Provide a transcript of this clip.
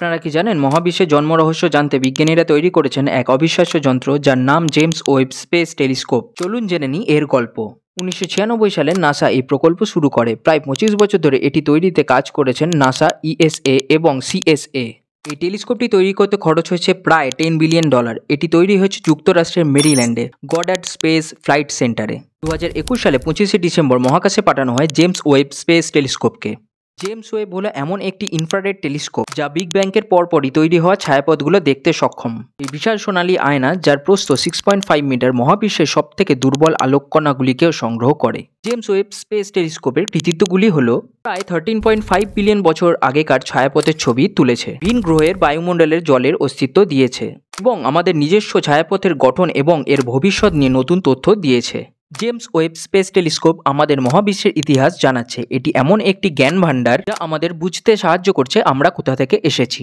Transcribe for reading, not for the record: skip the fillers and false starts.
আপনারা কি জানেন মহাবিশ্বের জন্ম রহস্য জানতে বিজ্ঞানীরা তৈরি করেছেন এক অবিশ্বাস্য যন্ত্র যার নাম জেমস ওয়েব স্পেস টেলিস্কোপ। চলুন জেনে নিই এর গল্প। 1996 সালে নাসা এই প্রকল্প শুরু করে। প্রায় 25 বছর ধরে এটি তৈরিতে কাজ করেছেন নাসা, ইএসএ এবং সিএসএ। এই টেলিস্কোপটি তৈরি করতে খরচ হয়েছে প্রায় $10 বিলিয়ন। এটি তৈরি হয়েছে যুক্তরাষ্ট্রের মেরিল্যান্ডে গডার্ড স্পেস ফ্লাইট সেন্টারে। 2021 সালে 25শে ডিসেম্বর মহাকাশে পাঠানো হয় জেমস ওয়েব স্পেস টেলিস্কোপকে। জেমস ওয়েব হলো এমন একটি ইনফ্রারেড টেলিস্কোপ যা বিগ ব্যাংকের পরপরই তৈরি হওয়া ছায়াপথগুলো দেখতে সক্ষম। এই বিশাল সোনালী আয়না, যার প্রস্থ 6.5 মিটার, মহাবিশ্বের সবথেকে দুর্বল আলোককণাগুলিকেও সংগ্রহ করে। জেমস ওয়েব স্পেস টেলিস্কোপের কৃতিত্বগুলি হলো প্রায় 13.5 বিলিয়ন বছর আগেকার ছায়াপথের ছবি তুলেছে, ভিন গ্রহের বায়ুমণ্ডলের জলের অস্তিত্ব দিয়েছে এবং আমাদের নিজস্ব ছায়াপথের গঠন এবং এর ভবিষ্যৎ নিয়ে নতুন তথ্য দিয়েছে। জেমস ওয়েব স্পেস টেলিস্কোপ আমাদের মহাবিশ্বের ইতিহাস জানাচ্ছে। এটি এমন একটি জ্ঞান ভাণ্ডার যা আমাদের বুঝতে সাহায্য করছে আমরা কোথা থেকে এসেছি।